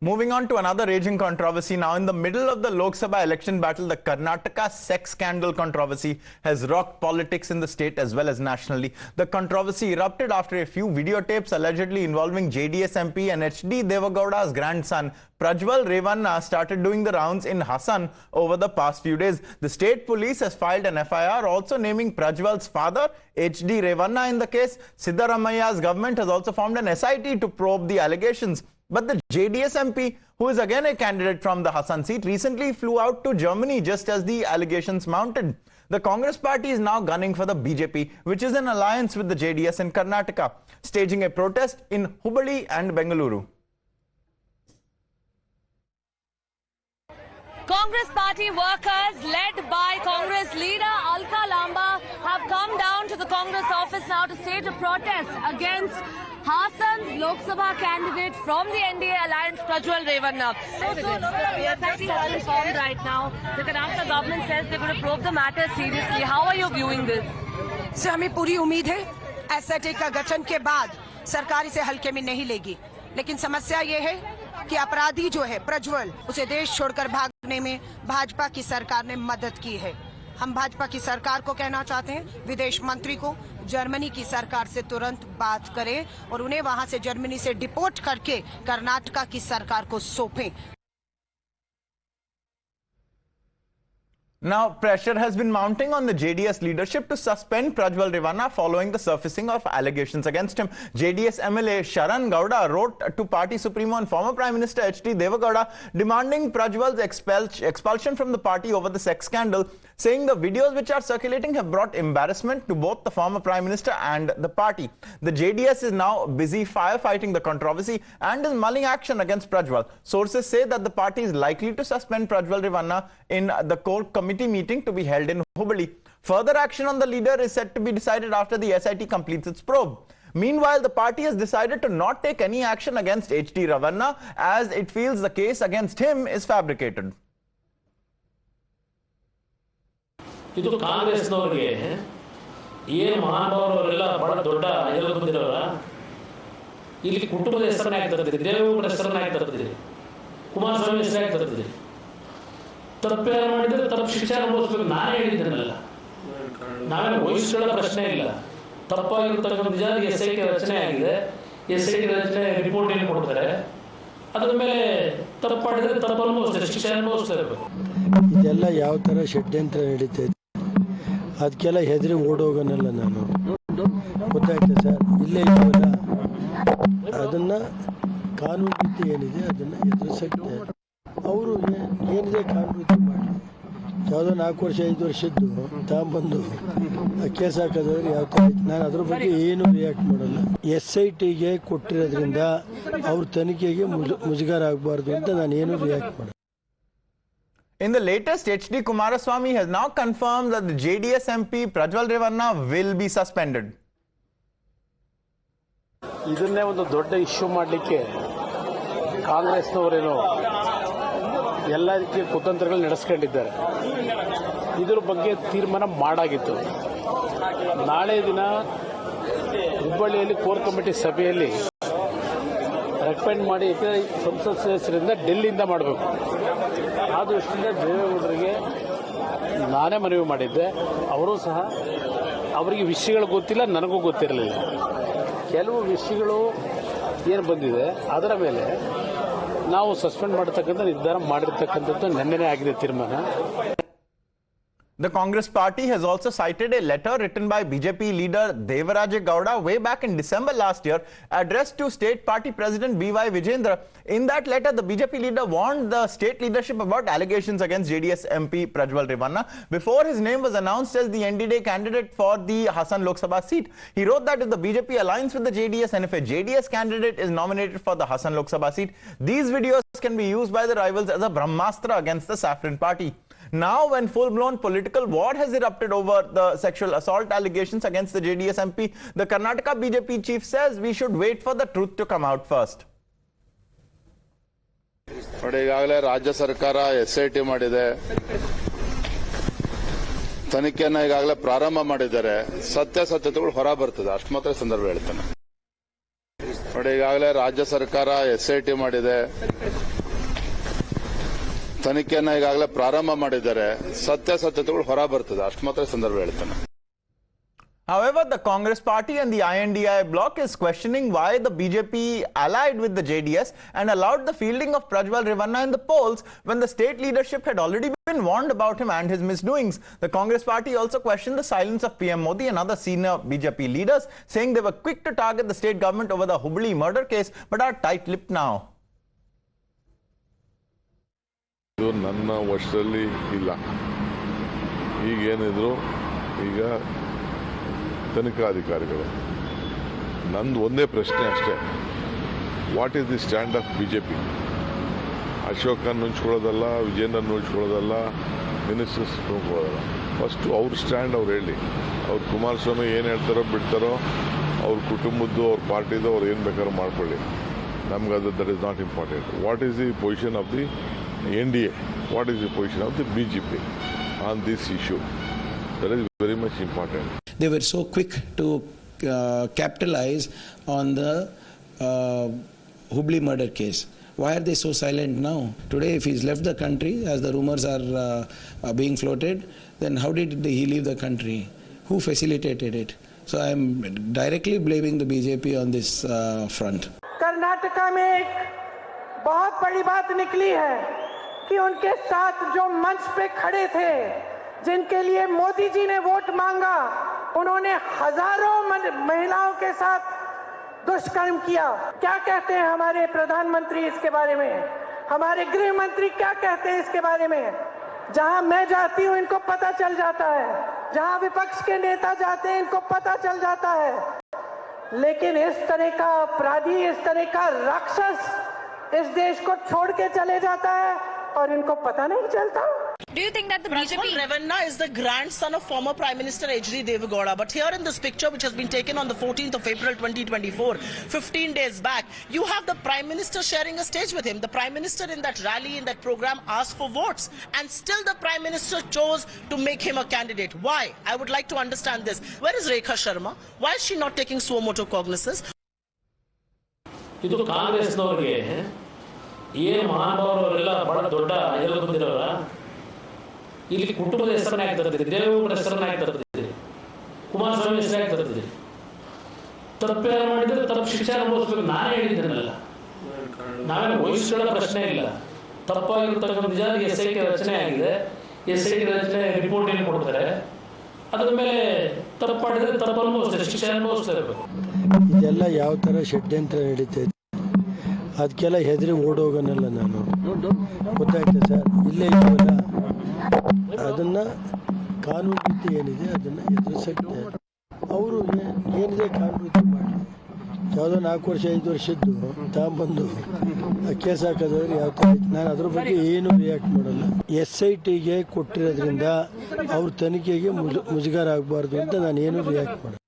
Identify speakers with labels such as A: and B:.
A: Moving on to another raging controversy now. In the middle of the Lok Sabha election battle, the Karnataka sex scandal controversy has rocked politics in the state as well as nationally. The controversy erupted after a few videotapes allegedly involving JDS MP and HD Devagowda's grandson, Prajwal Revanna, started doing the rounds in Hassan over the past few days. The state police has filed an FIR also naming Prajwal's father, HD Revanna, in the case. Siddaramaia's government has also formed an SIT to probe the allegations. But the JDS MP, who is again a candidate from the Hassan seat, recently flew out to Germany just as the allegations mounted. The Congress party is now gunning for the BJP, which is in alliance with the JDS in Karnataka, staging a protest in Hubballi and Bengaluru.
B: Congress party workers led by Congress leader Alka Lamba have come down to the Congress office now to stage a protest against Hassan's Lok Sabha candidate from the NDA alliance, Prajwal Revanna. So, is formed right now. The Karnataka government says they're going to probe the matter seriously. How are you viewing this?
C: से हमें पूरी उम्मीद है SIT का गठन के बाद सरकार इसे हल्के में नहीं लेगी, लेकिन समस्या ये है कि अपराधी जो है प्रज्वल, उसे देश छोड़कर भागने में भाजपा की सरकार ने मदद की है। हम भाजपा की सरकार को कहना चाहते हैं, विदेश मंत्री को जर्मनी की सरकार से तुरंत बात करें और उन्हें वहां से जर्मनी से डिपोर्ट करके कर्नाटका की सरकार को सौंपें।
A: Now, pressure has been mounting on the JDS leadership to suspend Prajwal Revanna following the surfacing of allegations against him. JDS MLA Sharan Gowda wrote to party supremo and former Prime Minister HD Devagowda demanding Prajwal's expulsion from the party over the sex scandal, saying the videos which are circulating have brought embarrassment to both the former Prime Minister and the party. The JDS is now busy firefighting the controversy and is mulling action against Prajwal. Sources say that the party is likely to suspend Prajwal Revanna in the core committee meeting to be held in Hubballi. Further action on the leader is set to be decided after the SIT completes its probe. Meanwhile, the party has decided to not take any action against HD Revanna as it feels the case against him is fabricated.
D: ಇದು ಕಾಂಗ್ರೆಸ್ನವರಿಗೆ ಏನು ಮಹಾನುಭಾವರೆಲ್ಲ ಬಹಳ ದೊಡ್ಡ ಇದರಲ್ಲಿ ಬಂದಿರೋರ ಇಲ್ಲಿ ಕುಟುಂಬದ ಹೆಸರನ್ನ ಯಾಕೆ ತರ್ತಿದ್ರಿ, ದೇವೇಗೌಡರ ಹೆಸರನ್ನ ಯಾಕೆ ತರ್ತಿದ್ರಿ, ಕುಮಾರಸ್ವಾಮಿ ಹೆಸರು ಯಾಕೆ ತರ್ತಿದ್ರಿ? ತಪ್ಪೇನು ಮಾಡಿದ್ರೆ ತಪ್ಪು ಶಿಕ್ಷೆ ಅನುಭವಿಸ್ಬೇಕು. ನಾನೇ ಹೇಳಿದ್ದೇನಲ್ಲ, ನಾವೇನು ವಹಿಸ್ಕೊಳ್ಳೋ ಪ್ರಶ್ನೆ ಇಲ್ಲ. ತಪ್ಪಾಗಿರ್ತಕ್ಕಂಥ ನಿಜ SIT ರಚನೆ ಆಗಿದೆ, SIT ರಚನೆ ರಿಪೋರ್ಟ್ ಏನು ಕೊಡ್ತಾರೆ, ಅದ್ರ ಮೇಲೆ ತಪ್ಪು ಮಾಡಿದ್ರೆ ತಪ್ಪು ಅನುಭವಿಸ್ತಾರೆ, ಶಿಕ್ಷೆ ಅನುಭವಿಸ್ತಾ ಇರಬೇಕು.
E: ಇದೆಲ್ಲ ಯಾವ ಥರ ಷಡ್ಯಂತ್ರ ನಡೀತಾ ಇದೆ, ಅದಕ್ಕೆಲ್ಲ ಹೆದರಿ ಓಡೋಗನಲ್ಲ ನಾನು, ಗೊತ್ತಾಯ್ತಾ ಸರ್? ಇಲ್ಲೇ ಇದ್ದೀವಲ್ಲ, ಅದನ್ನು ಕಾನೂನು ರೀತಿ ಏನಿದೆ ಅದನ್ನು ಎದುರಿಸಕ್ಕೆ ಅವರು ಏನಿದೆ ಕಾನೂನು ರೀತಿ ಮಾಡಿ. ಯಾವುದೋ 4 ವರ್ಷ 5 ವರ್ಷದ್ದು ತಗೊಂಬಂದು ಕೇಸ್ ಹಾಕೋದಾದ್ರೆ ಯಾವ ಥರ ಆಯ್ತು? ನಾನು ಅದ್ರ ಬಗ್ಗೆ ಏನು ರಿಯಾಕ್ಟ್ ಮಾಡಲ್ಲ. SITಗೆ ಕೊಟ್ಟಿರೋದ್ರಿಂದ ಅವ್ರ ತನಿಖೆಗೆ ಮುಜುಗರ ಆಗಬಾರ್ದು ಅಂತ ನಾನು ಏನು ರಿಯಾಕ್ಟ್ ಮಾಡಲ್ಲ.
A: In the latest, HD Kumaraswamy has now confirmed that the JDS MP Prajwal Revanna will be suspended.
F: ಇದನ್ನೇ ಒಂದು ದೊಡ್ಡ ಇಶ್ಯೂ ಮಾಡಲಿಕ್ಕೆ ಕಾಂಗ್ರೆಸ್ನವರೇನು ಎಲ್ಲ ರೀತಿಯ ಕುತಂತ್ರಗಳು ನಡೆಸ್ಕೊಂಡಿದ್ದಾರೆ. ಇದರ ಬಗ್ಗೆ ತೀರ್ಮಾನ ಮಾಡಾಗಿತ್ತು. ನಾಳೆ ದಿನ ಹುಬ್ಬಳ್ಳಿಯಲ್ಲಿ ಕೋರ್ ಕಮಿಟಿ ಸಭೆಯಲ್ಲಿ ರೆಕಮೆಂಡ್ ಮಾಡಿ ಸಂಸತ್ ಸದಸ್ಯರಿಂದ ಡೆಲ್ಲಿಯಿಂದ ಮಾಡಬೇಕು. ಆ ದೃಷ್ಟಿಯಿಂದ ದೇವೇಗೌಡರಿಗೆ ನಾನೇ ಮನವಿ ಮಾಡಿದ್ದೆ. ಅವರು ಸಹ ಅವರಿಗೆ ವಿಷಯಗಳು ಗೊತ್ತಿಲ್ಲ, ನನಗೂ ಗೊತ್ತಿರಲಿಲ್ಲ. ಕೆಲವು ವಿಷಯಗಳು ಏನು ಬಂದಿದೆ ಅದರ ಮೇಲೆ ನಾವು ಸಸ್ಪೆಂಡ್ ಮಾಡತಕ್ಕಂಥ ನಿರ್ಧಾರ ಮಾಡಿರ್ತಕ್ಕಂಥದ್ದು ನಿನ್ನೆನೇ ಆಗಿದೆ ತೀರ್ಮಾನ.
A: The Congress party has also cited a letter written by BJP leader Devaraja Gowda way back in December last year, addressed to state party president B.Y. Vijayendra. In that letter, the BJP leader warned the state leadership about allegations against JDS MP Prajwal Revanna before his name was announced as the NDA candidate for the Hassan Lok Sabha seat. He wrote that if the BJP aligns with the JDS and if a JDS candidate is nominated for the Hassan Lok Sabha seat, these videos can be used by the rivals as a Brahmastra against the Saffron party. Now, when full-blown political war has erupted over the sexual assault allegations against the JDS MP, the Karnataka BJP chief says we should wait for the truth to come out first.
G: ಈಗಾಗಲೇ ರಾಜ್ಯ ಸರ್ಕಾರ SIT ಮಾಡಿದೆ, ತನಿಖೆಯನ್ನು ಈಗಾಗಲೇ ಪ್ರಾರಂಭ ಮಾಡಿದ್ದಾರೆ. ಸತ್ಯಾಸತ್ಯತೆಗಳು ಹೊರ ಬರ್ತದೆ, ಅಷ್ಟು ಮಾತ್ರ ಸಂದರ್ಭ ಹೇಳ್ತೇನೆ. ನೋಡಿ, ಈಗಾಗಲೇ ರಾಜ್ಯ ಸರ್ಕಾರ SIT ಮಾಡಿದೆ, ತನಿಖೆಯನ್ನ ಈಗಾಗಲೇ ಪ್ರಾರಂಭ ಮಾಡಿದ್ದಾರೆ. ಸತ್ಯಾಸತ್ಯತೆಗಳು ಹೊರ ಬರ್ತದೆ, ಅಷ್ಟು ಮಾತ್ರ ಸಂದರ್ಭ ಹೇಳ್ತೇನೆ.
A: However, the Congress party and the INDI bloc is questioning why the BJP allied with the JDS and allowed the fielding of Prajwal Revanna in the polls when the state leadership had already been warned about him and his misdoings. The Congress party also questioned the silence of PM Modi and other senior BJP leaders, saying they were quick to target the state government over the Hubli murder case but are tight-lipped now.
H: ಇದು ನನ್ನ ವಶದಲ್ಲಿ ಇಲ್ಲ. ಈಗೇನಿದ್ರು ಈಗ ತನಿಖಾಧಿಕಾರಿಗಳು. ನಂದು ಒಂದೇ ಪ್ರಶ್ನೆ ಅಷ್ಟೇ, what is the stand of BJP? ಅಶೋಕನ್ ನುಂಚ್ಕೊಳ್ಳೋದಲ್ಲ, ವಿಜೇಂದ್ರ ನುಂಚ್ಕೊಳ್ಳೋದಲ್ಲ, ಮಿನಿಸ್ಟರ್ಸ್ ನುಂಚ್ಕೊಳ್ಳೋದಲ್ಲ. ಫಸ್ಟು ಅವ್ರ ಸ್ಟ್ಯಾಂಡ್ ಅವ್ರು ಹೇಳಿ. ಅವ್ರು ಕುಮಾರಸ್ವಾಮಿ ಏನು ಹೇಳ್ತಾರೋ ಬಿಡ್ತಾರೋ, ಅವ್ರ ಕುಟುಂಬದ್ದು ಅವ್ರ ಪಾರ್ಟಿದು ಅವ್ರು ಏನು ಬೇಕಾದ್ರೂ ಮಾಡ್ಕೊಳ್ಳಿ, ನಮ್ಗೆ ಅದು that is not important. What is the position of the NDA? What is the position of the BJP on this issue? That is very much important.
I: They were so quick to capitalize on the Hubli murder case. Why are they so silent now? Today, if he's left the country, as the rumors are being floated, then how did he leave the country? Who facilitated it? So I am directly blaming the BJP on this front.
J: Karnataka में एक बहुत बड़ी बात निकली है कि उनके साथ जो मंच पे खड़े थे, जिनके लिए मोदी जी ने वोट मांगा, उन्होंने हजारों महिलाओं के साथ दुष्कर्म किया. क्या कहते हैं हमारे प्रधानमंत्री इसके बारे में? हमारे गृह मंत्री क्या कहते हैं इसके बारे में? जहां मैं जाती हूं इनको पता चल जाता है, जहां विपक्ष के नेता जाते हैं इनको पता चल जाता है. लेकिन इस तरह का अपराधी, इस तरह का राक्षस इस देश को छोड़ के चले जाता है और इनको पता नहीं चलता.
B: Do you think that the
K: Prajwal
B: BJP...
K: Revanna is the grandson of former Prime Minister H.D. Devagowda. But here in this picture, which has been taken on the 14th of April 2024, 15 days back, you have the Prime Minister sharing a stage with him. The Prime Minister in that rally, in that program, asked for votes. And still the Prime Minister chose to make him a candidate. Why? I would like to understand this. Where is Rekha Sharma? Why is she not taking suo motu cognizance?
D: ಇದು ಕಾಂಗ್ರೆಸ್ನವ್ರಿಗೆ ಏನು ಮಹಾನುಭಾವರೆಲ್ಲ ಬಹಳ ದೊಡ್ಡ ಎಲ್ಲ ಬಂದಿರೋರ, ಇಲ್ಲಿ ಕುಟುಂಬದ ಹೆಸರನ್ನ ಯಾಕೆ ತರ್ತಿದ್ರಿ? ದೇವೇಗೌಡರ ಹೆಸರನ್ನ ಯಾಕೆ ತರ್ತಿದ್ರಿ? ಕುಮಾರಸ್ವಾಮಿ ಹೆಸರು ಯಾಕೆ ತರ್ತಿದ್ರಿ? ತಪ್ಪೇನು ಮಾಡಿದ್ರೆ ತಪ್ಪು ಶಿಕ್ಷೆ ಅನುಭವಿಸ್ಬೇಕು. ನಾನೇ ಹೇಳಿದ್ದೇನಲ್ಲ, ನಾವೇನು ವಹಿಸ್ಕೊಳ್ಳೋ ಪ್ರಶ್ನೆ ಇಲ್ಲ. ತಪ್ಪಾಗಿರ್ತಕ್ಕಂಥ ನಿಜ SIT ರಚನೆ ಆಗಿದೆ. SIT ರಚನೆ ರಿಪೋರ್ಟ್ ಏನು ಕೊಡ್ತಾರೆ, ಅದ್ರ ಮೇಲೆ ತಪ್ಪು ಮಾಡಿದ್ರೆ ತಪ್ಪು ಅನುಭವಿಸ್ತಾರೆ, ಶಿಕ್ಷೆ ಅನುಭವಿಸ್ತಾ ಇರಬೇಕು.
E: ಇದೆಲ್ಲ ಯಾವ ಥರ ಷಡ್ಯಂತ್ರ ನಡೀತಾ ಇದೆ, ಅದಕ್ಕೆಲ್ಲ ಹೆದರಿ ಓಡೋಗನಲ್ಲ ನಾನು. ಗೊತ್ತಾಯ್ತಾ ಸರ್? ಇಲ್ಲೇ ಇದೆಯಲ್ಲ, ಅದನ್ನು ಕಾನೂನು ರೀತಿ ಏನಿದೆ ಅದನ್ನು ಎದುರಿಸಕ್ಕೆ ಅವರು ಏನಿದೆ ಕಾನೂನು ರೀತಿ ಮಾಡಿ. ಯಾವುದೋ 4 ವರ್ಷ 5 ವರ್ಷದ್ದು ತಗೊಂಬಂದು ಕೇಸ್ ಹಾಕೋದವ್ರು ಯಾವ ಥರ ಐತೆ, ನಾನು ಅದ್ರ ಬಗ್ಗೆ ಏನು ರಿಯಾಕ್ಟ್ ಮಾಡಲ್ಲ. SITಗೆ ಕೊಟ್ಟಿರೋದ್ರಿಂದ ಅವ್ರ ತನಿಖೆಗೆ ಮುಜುಗರ ಆಗಬಾರ್ದು ಅಂತ ನಾನು ಏನು ರಿಯಾಕ್ಟ್ ಮಾಡಲ್ಲ.